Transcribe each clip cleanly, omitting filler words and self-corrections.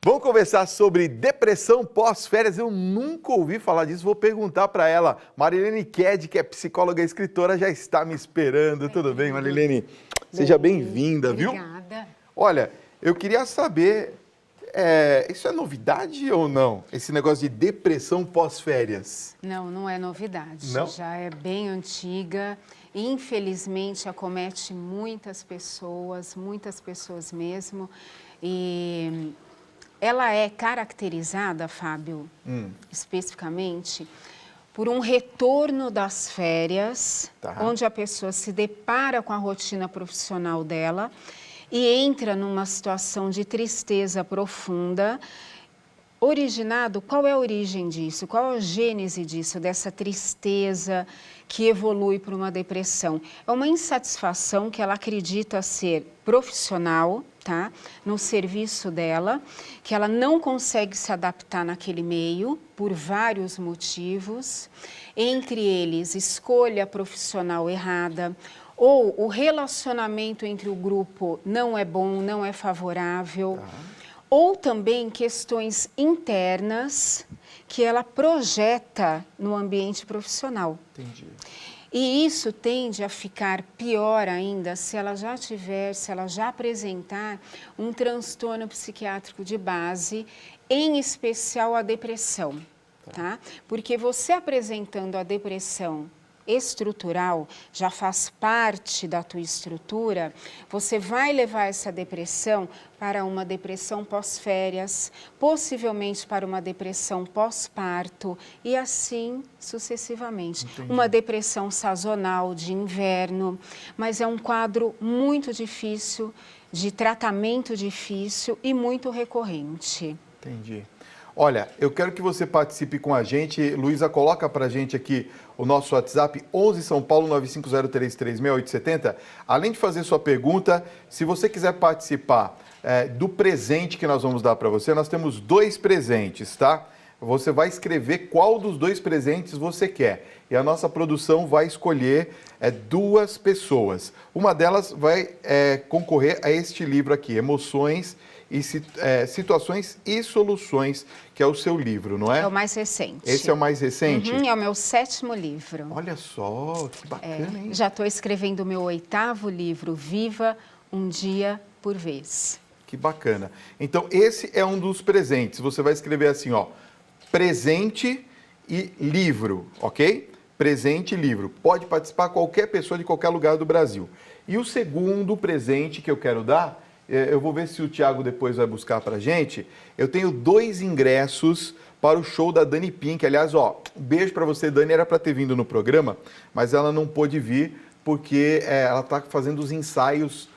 Vamos conversar sobre depressão pós-férias. Eu nunca ouvi falar disso. Vou perguntar para ela. Marilene Ked, que é psicóloga e escritora, já está me esperando. Tudo bem, Marilene? Seja bem-vinda, viu? Obrigada. Olha, eu queria saber, isso é novidade ou não? Esse negócio de depressão pós-férias? Não, não é novidade. Não? Já é bem antiga. Infelizmente, acomete muitas pessoas mesmo. E ela é caracterizada, Fábio, especificamente, por um retorno das férias, onde a pessoa se depara com a rotina profissional dela e entra numa situação de tristeza profunda. Originado, qual é a origem disso? Qual é a gênese disso, dessa tristeza que evolui para uma depressão? É uma insatisfação que ela acredita ser profissional, tá? No serviço dela, que ela não consegue se adaptar naquele meio por vários motivos, entre eles escolha profissional errada, ou o relacionamento entre o grupo não é bom, não é favorável, ou também questões internas que ela projeta no ambiente profissional. Entendi. E isso tende a ficar pior ainda se ela já apresentar um transtorno psiquiátrico de base, em especial a depressão, tá? Porque você apresentando a depressão estrutural, já faz parte da tua estrutura, você vai levar essa depressão para uma depressão pós-férias, possivelmente para uma depressão pós-parto e assim sucessivamente. Entendi. Uma depressão sazonal de inverno, mas é um quadro muito difícil, de tratamento difícil e muito recorrente. Entendi. Olha, eu quero que você participe com a gente. Luísa, coloca pra gente aqui o nosso WhatsApp, 11 São Paulo 950336870. Além de fazer sua pergunta, se você quiser participar do presente que nós vamos dar para você, nós temos 2 presentes, tá? Você vai escrever qual dos 2 presentes você quer. E a nossa produção vai escolher 2 pessoas. Uma delas vai concorrer a este livro aqui, Emoções e Situações e Soluções, que é o seu livro, não é? É o mais recente. Esse é o mais recente? É o meu 7º livro. Olha só, que bacana, hein? Já estou escrevendo o meu 8º livro, Viva um Dia por Vez. Que bacana. Então, esse é um dos presentes. Você vai escrever assim, ó, presente e livro, ok? Presente e livro. Pode participar qualquer pessoa de qualquer lugar do Brasil. E o segundo presente que eu quero dar, eu vou ver se o Thiago depois vai buscar pra gente. Eu tenho 2 ingressos para o show da Dani Pink. Aliás, ó, um beijo para você, Dani. Era para ter vindo no programa, mas ela não pôde vir porque ela está fazendo os ensaios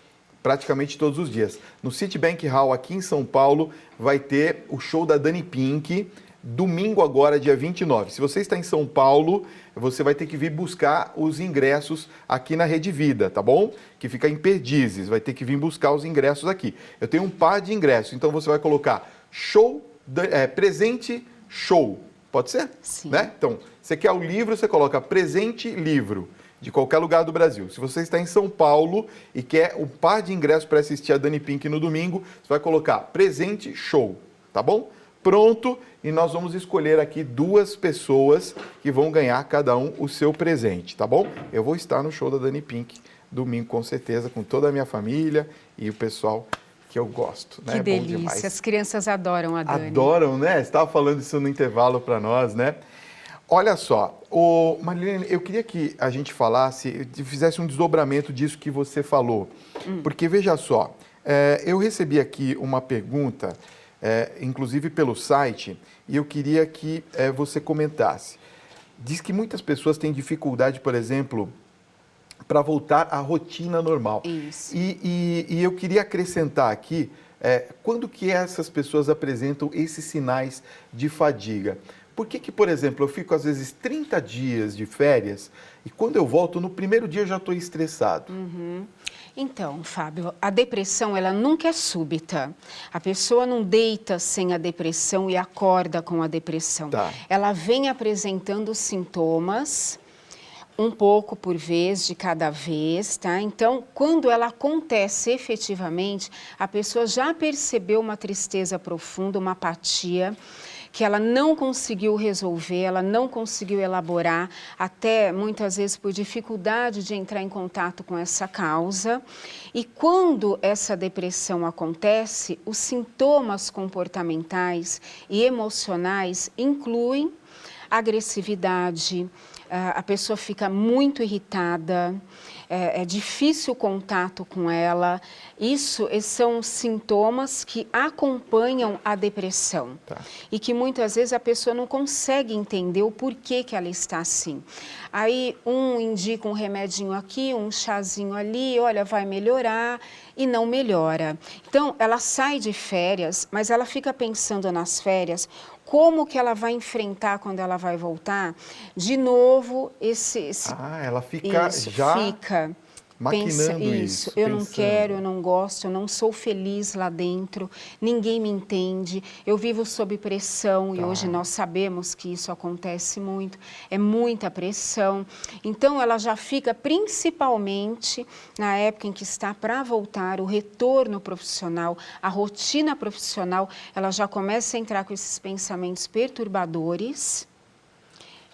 praticamente todos os dias. No Citibank Hall, aqui em São Paulo, vai ter o show da Dani Pink, domingo agora, dia 29. Se você está em São Paulo, você vai ter que vir buscar os ingressos aqui na Rede Vida, tá bom? Que fica em Perdizes, vai ter que vir buscar os ingressos aqui. Eu tenho um par de ingressos, então você vai colocar presente show, pode ser? Sim. Né? Então, você quer o livro, você coloca presente livro, de qualquer lugar do Brasil. Se você está em São Paulo e quer um par de ingressos para assistir a Dani Pink no domingo, você vai colocar presente show, tá bom? Pronto, e nós vamos escolher aqui 2 pessoas que vão ganhar cada um o seu presente, tá bom? Eu vou estar no show da Dani Pink domingo, com certeza, com toda a minha família e o pessoal que eu gosto, né? Que Bom delícia, demais. as crianças adoram a Dani. Adoram, né? Você estava falando isso no intervalo para nós, né? Olha só, Marilene, eu queria que a gente falasse, fizesse um desdobramento disso que você falou. Porque, veja só, eu recebi aqui uma pergunta, inclusive pelo site, e eu queria que você comentasse. Diz que muitas pessoas têm dificuldade, por exemplo, para voltar à rotina normal. Isso. E eu queria acrescentar aqui, quando que essas pessoas apresentam esses sinais de fadiga? Por que, por exemplo, eu fico às vezes 30 dias de férias e quando eu volto, no primeiro dia eu já estou estressado? Então, Fábio, a depressão, ela nunca é súbita. A pessoa não deita sem a depressão e acorda com a depressão. Tá. Ela vem apresentando sintomas Um pouco por vez, de cada vez, tá? Então, quando ela acontece efetivamente, a pessoa já percebeu uma tristeza profunda, uma apatia, que ela não conseguiu resolver, ela não conseguiu elaborar, até muitas vezes por dificuldade de entrar em contato com essa causa. E quando essa depressão acontece, os sintomas comportamentais e emocionais incluem agressividade, a pessoa fica muito irritada, é difícil o contato com ela. Esses são sintomas que acompanham a depressão. Tá. E que muitas vezes a pessoa não consegue entender o porquê que ela está assim. Aí um indica um remedinho aqui, um chazinho ali, olha, vai melhorar, e não melhora. Então, ela sai de férias, mas ela fica pensando nas férias, como que ela vai enfrentar quando ela vai voltar, de novo, ela fica isso, já fica maquinando isso. Eu não pensando. quero, eu não gosto, eu não sou feliz lá dentro, ninguém me entende, eu vivo sob pressão e hoje nós sabemos que isso acontece muito, é muita pressão. Então ela já fica, principalmente na época em que está para voltar, o retorno profissional, a rotina profissional, ela já começa a entrar com esses pensamentos perturbadores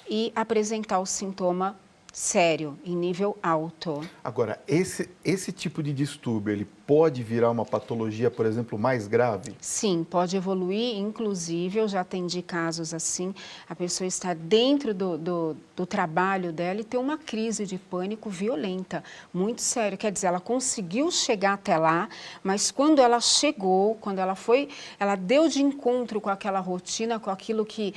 e apresentar o sintoma sério, em nível alto. Agora, esse tipo de distúrbio, ele pode virar uma patologia, por exemplo, mais grave? Sim, pode evoluir, inclusive eu já atendi casos assim, a pessoa está dentro do trabalho dela e tem uma crise de pânico violenta, muito séria, quer dizer, ela conseguiu chegar até lá, mas quando ela chegou, quando ela foi, ela deu de encontro com aquela rotina, com aquilo que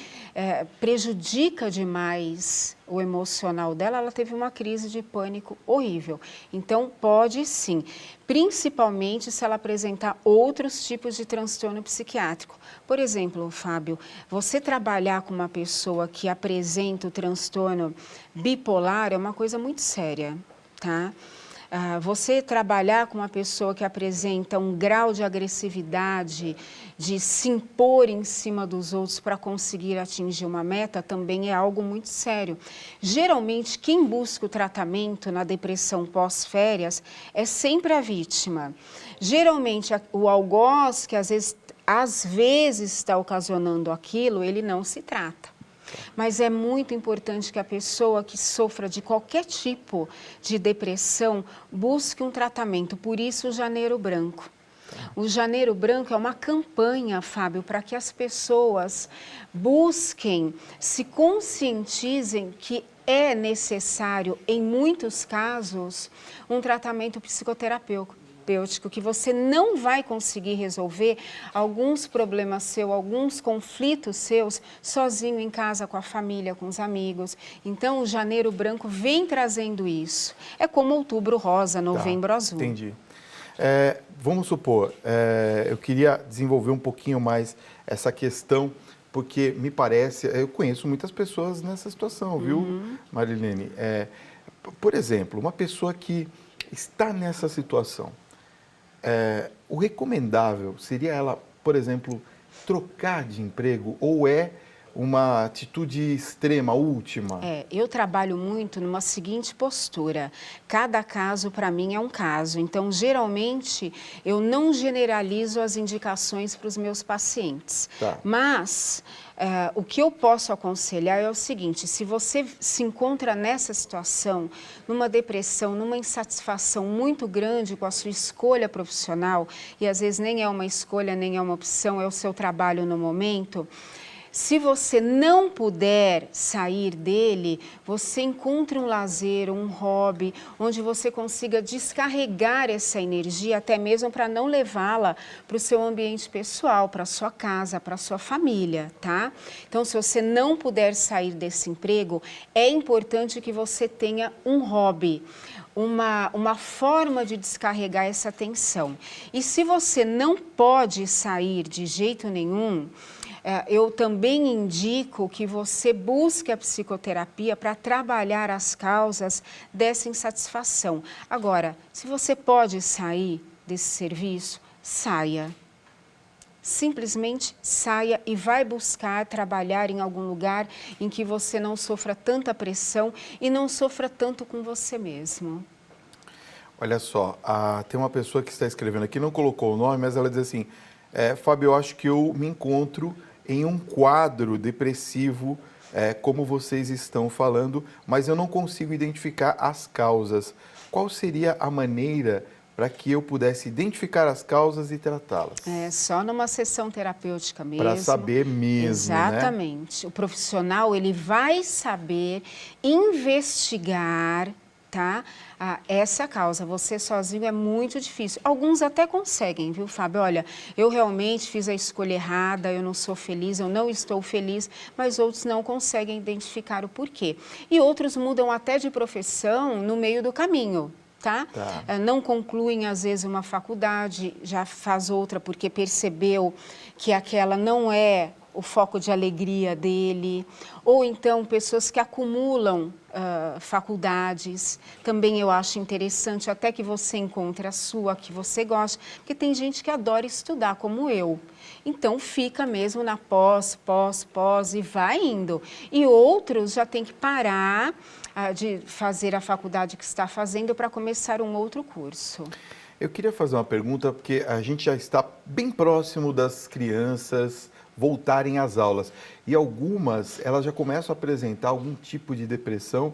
prejudica demais o emocional dela, ela teve uma crise de pânico horrível. Então, pode sim, principalmente se ela apresentar outros tipos de transtorno psiquiátrico. Por exemplo, Fábio, você trabalhar com uma pessoa que apresenta o transtorno bipolar é uma coisa muito séria, tá? Você trabalhar com uma pessoa que apresenta um grau de agressividade, de se impor em cima dos outros para conseguir atingir uma meta, também é algo muito sério. Geralmente, quem busca o tratamento na depressão pós-férias é sempre a vítima. Geralmente, o algoz, que às vezes está ocasionando aquilo, ele não se trata. Mas é muito importante que a pessoa que sofra de qualquer tipo de depressão busque um tratamento, por isso o Janeiro Branco. O Janeiro Branco é uma campanha, Fábio, para que as pessoas busquem, se conscientizem que é necessário, em muitos casos, um tratamento psicoterapêutico, que você não vai conseguir resolver alguns problemas seus, alguns conflitos seus, sozinho em casa, com a família, com os amigos. Então, o Janeiro Branco vem trazendo isso. É como Outubro Rosa, Novembro Azul. Entendi. Vamos supor, eu queria desenvolver um pouquinho mais essa questão, porque me parece, eu conheço muitas pessoas nessa situação, viu, Marilene? Por exemplo, uma pessoa que está nessa situação, o recomendável seria ela, por exemplo, trocar de emprego ou é uma atitude extrema, última? Eu trabalho muito numa seguinte postura. Cada caso, para mim, é um caso. Então, geralmente, eu não generalizo as indicações para os meus pacientes. Tá. Mas, o que eu posso aconselhar é o seguinte, se você se encontra nessa situação, numa depressão, numa insatisfação muito grande com a sua escolha profissional, e às vezes nem é uma escolha, nem é uma opção, é o seu trabalho no momento, se você não puder sair dele, você encontre um lazer, um hobby, onde você consiga descarregar essa energia, até mesmo para não levá-la para o seu ambiente pessoal, para a sua casa, para a sua família, tá? Então, se você não puder sair desse emprego, é importante que você tenha um hobby, uma forma de descarregar essa tensão. E se você não pode sair de jeito nenhum, eu também indico que você busque a psicoterapia para trabalhar as causas dessa insatisfação. Agora, se você pode sair desse serviço, saia. simplesmente saia e vai buscar trabalhar em algum lugar em que você não sofra tanta pressão e não sofra tanto com você mesmo. Olha só, tem uma pessoa que está escrevendo aqui, não colocou o nome, mas ela diz assim, Fábio, eu acho que eu me encontro em um quadro depressivo, como vocês estão falando, mas eu não consigo identificar as causas. Qual seria a maneira para que eu pudesse identificar as causas e tratá-las? É só numa sessão terapêutica mesmo. Para saber mesmo, exatamente. Né? O profissional, ele vai saber investigar, tá? Essa causa. Você sozinho é muito difícil. Alguns até conseguem, viu, Fábio? Olha, eu realmente fiz a escolha errada, eu não sou feliz, eu não estou feliz, mas outros não conseguem identificar o porquê. E outros mudam até de profissão no meio do caminho. Tá? Não concluem, às vezes, uma faculdade, já faz outra porque percebeu que aquela não é o foco de alegria dele. Ou então, pessoas que acumulam faculdades. Também eu acho interessante até que você encontre a sua, que você gosta, porque tem gente que adora estudar, como eu. Então, fica mesmo na pós e vai indo. E outros já tem que parar de fazer a faculdade que está fazendo para começar um outro curso. Eu queria fazer uma pergunta, porque a gente já está bem próximo das crianças voltarem às aulas. E algumas, elas já começam a apresentar algum tipo de depressão,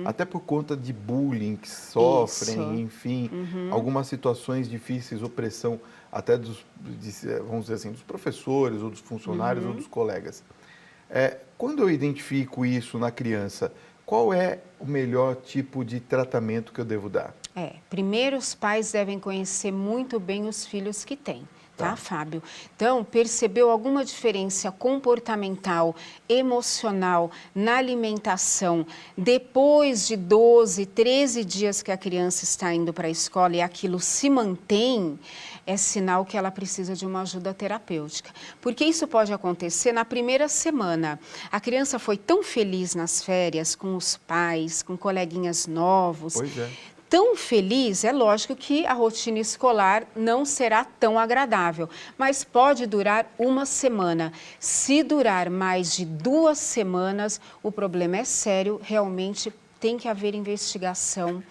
até por conta de bullying que sofrem, enfim, algumas situações difíceis, opressão até vamos dizer assim, dos professores, ou dos funcionários, ou dos colegas. Quando eu identifico isso na criança, qual é o melhor tipo de tratamento que eu devo dar? Primeiro os pais devem conhecer muito bem os filhos que têm. Tá, Fábio? Então, percebeu alguma diferença comportamental, emocional, na alimentação, depois de 12, 13 dias que a criança está indo para a escola e aquilo se mantém, é sinal que ela precisa de uma ajuda terapêutica. Porque isso pode acontecer na primeira semana. A criança foi tão feliz nas férias, com os pais, com coleguinhas novos. Pois é. Tão feliz, é lógico que a rotina escolar não será tão agradável, mas pode durar uma semana. Se durar mais de 2 semanas, o problema é sério, realmente tem que haver investigação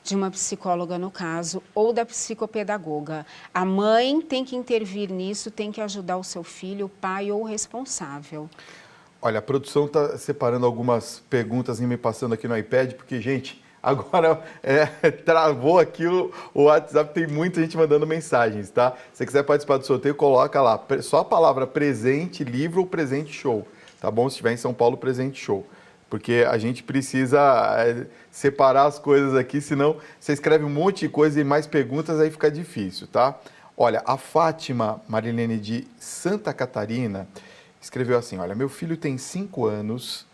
de uma psicóloga no caso, ou da psicopedagoga. A mãe tem que intervir nisso, tem que ajudar o seu filho, o pai ou o responsável. Olha, a produção está separando algumas perguntas e me passando aqui no iPad, porque, gente, agora travou aqui o WhatsApp, tem muita gente mandando mensagens, tá? Se você quiser participar do sorteio, coloca lá, só a palavra presente livro ou presente show, tá bom? Se estiver em São Paulo, presente show. Porque a gente precisa separar as coisas aqui, senão você escreve um monte de coisa e mais perguntas, aí fica difícil, tá? Olha, a Fátima Marilene de Santa Catarina escreveu assim, olha, meu filho tem 5 anos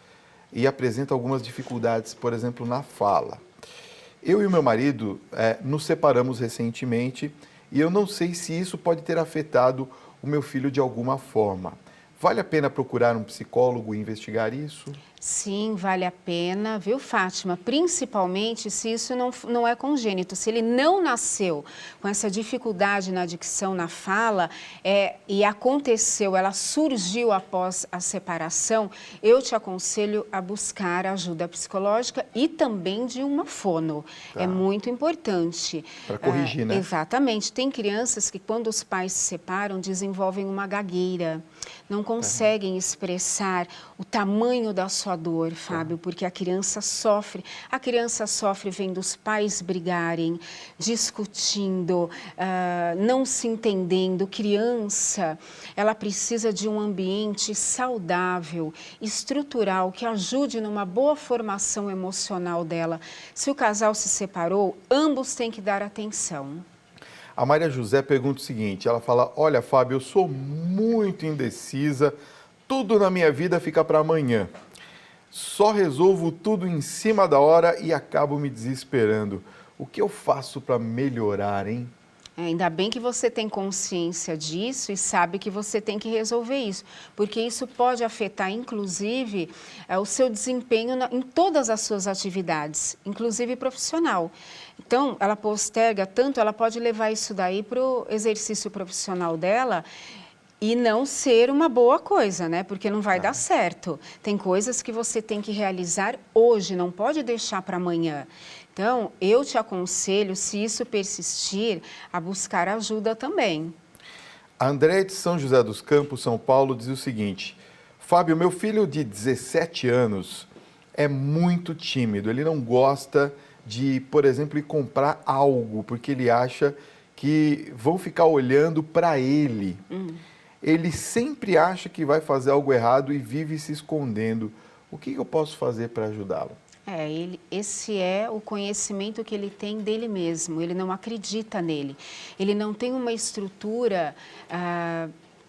e apresenta algumas dificuldades, por exemplo, na fala. Eu e o meu marido nos separamos recentemente e eu não sei se isso pode ter afetado o meu filho de alguma forma. Vale a pena procurar um psicólogo e investigar isso? Sim, vale a pena, viu, Fátima? Principalmente se isso não é congênito, se ele não nasceu com essa dificuldade na dicção, na fala, e aconteceu, ela surgiu após a separação, eu te aconselho a buscar ajuda psicológica e também de uma fono. Tá. É muito importante. Para corrigir, né? Exatamente. Tem crianças que, quando os pais se separam, desenvolvem uma gagueira, não conseguem expressar o tamanho da sua dor, Fábio, porque a criança sofre vendo os pais brigarem, discutindo, não se entendendo. Criança, ela precisa de um ambiente saudável, estrutural, que ajude numa boa formação emocional dela. Se o casal se separou, ambos têm que dar atenção. A Maria José pergunta o seguinte, ela fala, olha, Fábio, eu sou muito indecisa, tudo na minha vida fica para amanhã. Só resolvo tudo em cima da hora e acabo me desesperando. O que eu faço para melhorar, hein? Ainda bem que você tem consciência disso e sabe que você tem que resolver isso, porque isso pode afetar, inclusive, o seu desempenho em todas as suas atividades, inclusive profissional. Então, ela posterga tanto, ela pode levar isso daí para o exercício profissional dela E não ser uma boa coisa, né? Porque não vai dar certo. Tem coisas que você tem que realizar hoje, não pode deixar para amanhã. Então, eu te aconselho, se isso persistir, a buscar ajuda também. A André de São José dos Campos, São Paulo, diz o seguinte: Fábio, meu filho de 17 anos é muito tímido. Ele não gosta de, por exemplo, ir comprar algo, porque ele acha que vão ficar olhando para ele. Ele sempre acha que vai fazer algo errado e vive se escondendo. O que eu posso fazer para ajudá-lo? Esse é o conhecimento que ele tem dele mesmo, ele não acredita nele. Ele não tem uma estrutura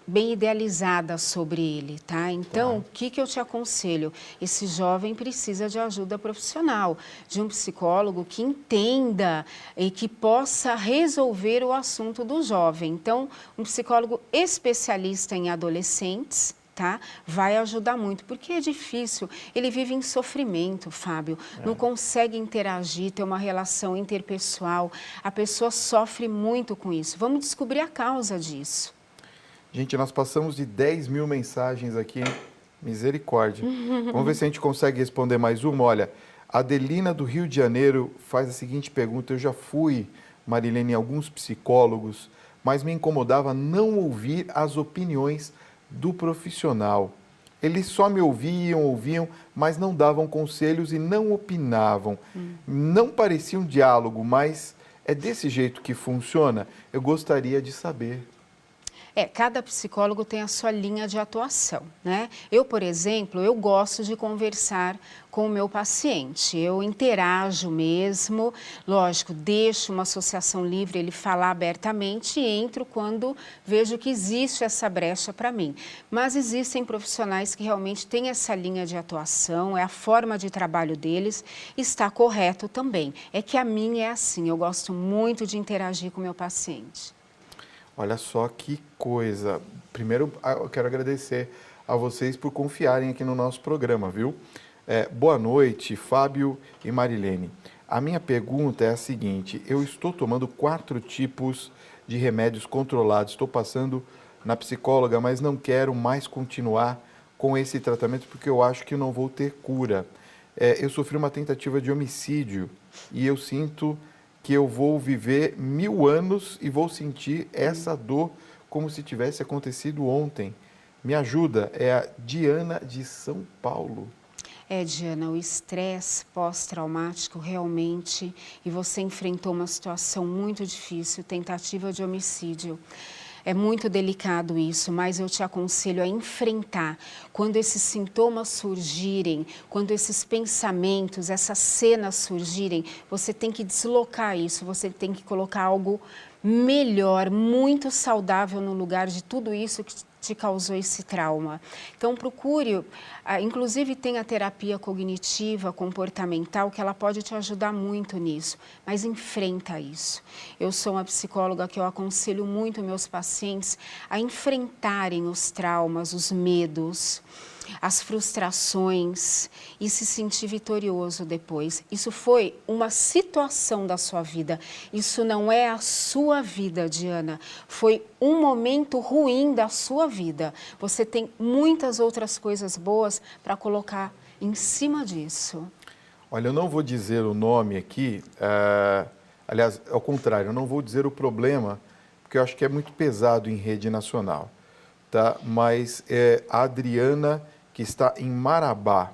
bem idealizada sobre ele, tá? Então, o que eu te aconselho? Esse jovem precisa de ajuda profissional, de um psicólogo que entenda e que possa resolver o assunto do jovem. Então, um psicólogo especialista em adolescentes, tá? Vai ajudar muito, porque é difícil. Ele vive em sofrimento, Fábio. Não consegue interagir, ter uma relação interpessoal. A pessoa sofre muito com isso. Vamos descobrir a causa disso. Gente, nós passamos de 10 mil mensagens aqui, hein? Misericórdia. Vamos ver se a gente consegue responder mais uma. Olha, a Adelina do Rio de Janeiro faz a seguinte pergunta: eu já fui, Marilene, em alguns psicólogos, mas me incomodava não ouvir as opiniões do profissional. Eles só me ouviam, mas não davam conselhos e não opinavam. Não parecia um diálogo, mas é desse jeito que funciona? Eu gostaria de saber. Cada psicólogo tem a sua linha de atuação, né? Eu, por exemplo, eu gosto de conversar com o meu paciente, eu interajo mesmo, lógico, deixo uma associação livre ele falar abertamente e entro quando vejo que existe essa brecha para mim. Mas existem profissionais que realmente têm essa linha de atuação, é a forma de trabalho deles, está correto também. É que a minha é assim, eu gosto muito de interagir com o meu paciente. Olha só que coisa. Primeiro, eu quero agradecer a vocês por confiarem aqui no nosso programa, viu? Boa noite, Fábio e Marilene. A minha pergunta é a seguinte: eu estou tomando 4 tipos de remédios controlados, estou passando na psicóloga, mas não quero mais continuar com esse tratamento porque eu acho que não vou ter cura. Eu sofri uma tentativa de homicídio e eu sinto que eu vou viver 1000 anos e vou sentir essa dor como se tivesse acontecido ontem. Me ajuda, é a Diana de São Paulo. Diana, o estresse pós-traumático realmente, e você enfrentou uma situação muito difícil, tentativa de homicídio. É muito delicado isso, mas eu te aconselho a enfrentar. Quando esses sintomas surgirem, quando esses pensamentos, essas cenas surgirem, você tem que deslocar isso, você tem que colocar algo melhor, muito saudável no lugar de tudo isso que te causou esse trauma. Então procure, inclusive tem a terapia cognitiva, comportamental, que ela pode te ajudar muito nisso, mas enfrenta isso. Eu sou uma psicóloga que eu aconselho muito meus pacientes a enfrentarem os traumas, os medos, as frustrações e se sentir vitorioso depois. Isso foi uma situação da sua vida, isso não é a sua vida, Diana. Foi um momento ruim da sua vida. Você tem muitas outras coisas boas para colocar em cima disso. Olha, eu não vou dizer o nome aqui, aliás, ao contrário, eu não vou dizer o problema, porque eu acho que é muito pesado em rede nacional, tá? Mas é a Adriana, que está em Marabá.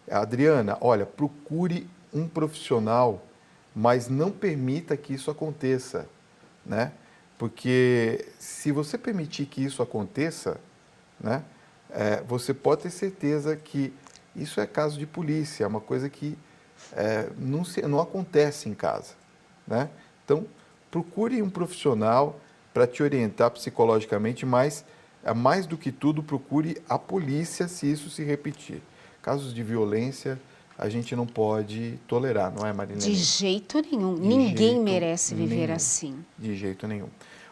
Adriana, olha, procure um profissional, mas não permita que isso aconteça, né? Porque se você permitir que isso aconteça, né, você pode ter certeza que isso é caso de polícia, é uma coisa que não acontece em casa, né? Então, procure um profissional para te orientar psicologicamente, mas mais do que tudo, procure a polícia se isso se repetir. Casos de violência a gente não pode tolerar, não é, Marilene? De jeito nenhum. Ninguém merece viver assim. De jeito nenhum.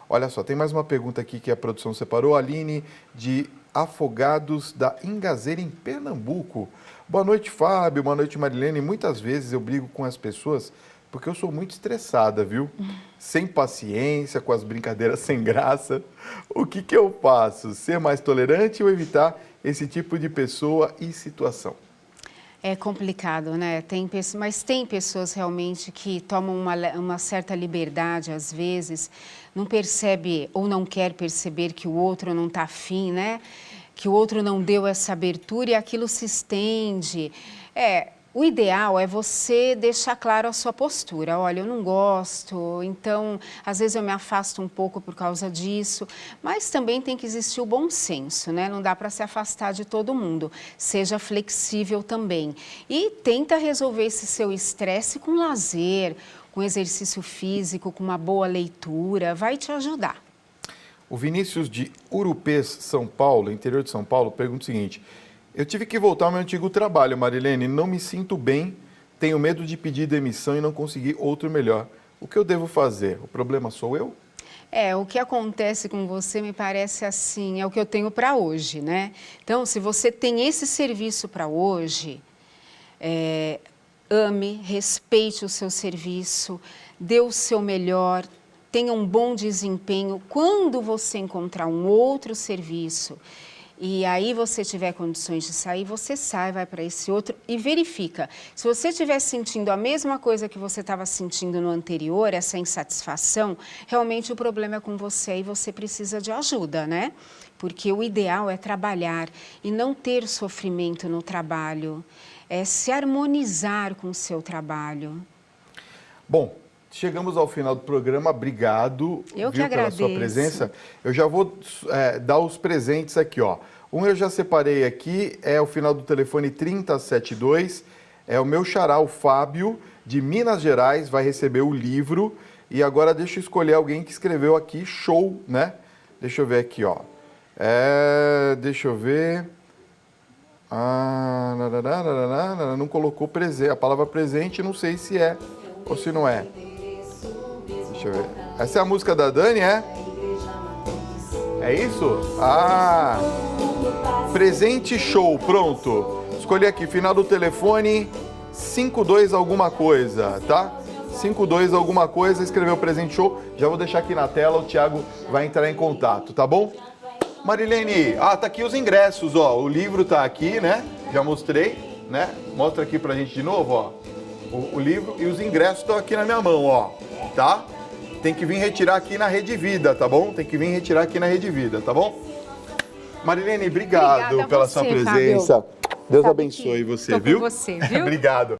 Olha só, tem mais uma pergunta aqui que a produção separou. Aline, de Afogados da Ingazeira, em Pernambuco. Boa noite, Fábio. Boa noite, Marilene. Muitas vezes eu brigo com as pessoas porque eu sou muito estressada, viu? Sem paciência, com as brincadeiras sem graça. O que que eu faço? Ser mais tolerante ou evitar esse tipo de pessoa e situação? É complicado, né? Mas tem pessoas realmente que tomam uma certa liberdade, às vezes, não percebe ou não quer perceber que o outro não está afim, né? Que o outro não deu essa abertura e aquilo se estende. O ideal é você deixar claro a sua postura. Olha, eu não gosto, então, às vezes eu me afasto um pouco por causa disso, mas também tem que existir o bom senso, né? Não dá para se afastar de todo mundo. Seja flexível também. E tenta resolver esse seu estresse com lazer, com exercício físico, com uma boa leitura, vai te ajudar. O Vinícius de Urupês, São Paulo, interior de São Paulo, pergunta o seguinte: eu tive que voltar ao meu antigo trabalho, Marilene, não me sinto bem, tenho medo de pedir demissão e não conseguir outro melhor. O que eu devo fazer? O problema sou eu? O que acontece com você me parece assim, é o que eu tenho para hoje, né? Então, se você tem esse serviço para hoje, ame, respeite o seu serviço, dê o seu melhor, tenha um bom desempenho. Quando você encontrar um outro serviço e aí você tiver condições de sair, você sai, vai para esse outro e verifica. Se você estiver sentindo a mesma coisa que você estava sentindo no anterior, essa insatisfação, realmente o problema é com você e você precisa de ajuda, né? Porque o ideal é trabalhar e não ter sofrimento no trabalho, é se harmonizar com o seu trabalho. Bom, chegamos ao final do programa, obrigado pela sua presença. Eu já vou dar os presentes aqui, ó. Um eu já separei aqui, é o final do telefone 3072, é o meu xará, o Fábio, de Minas Gerais, vai receber o livro. E agora deixa eu escolher alguém que escreveu aqui, show, né? Deixa eu ver aqui, ó. Deixa eu ver... não colocou a palavra presente, não sei se é ou se não é. Deixa eu ver. Essa é a música da Dani, é? É isso? Presente show, pronto. Escolhi aqui, final do telefone 52 alguma coisa, tá? 52 alguma coisa, escreveu presente show. Já vou deixar aqui na tela, o Thiago vai entrar em contato, tá bom? Marilene, tá aqui os ingressos, ó. O livro tá aqui, né? Já mostrei, né? Mostra aqui pra gente de novo, ó. O livro e os ingressos estão aqui na minha mão, ó. Tá? Tem que vir retirar aqui na Rede Vida, tá bom? Tem que vir retirar aqui na Rede Vida, tá bom? Marilene, obrigado pela sua presença. Fábio. Deus abençoe você, viu? Com você, viu? Obrigado.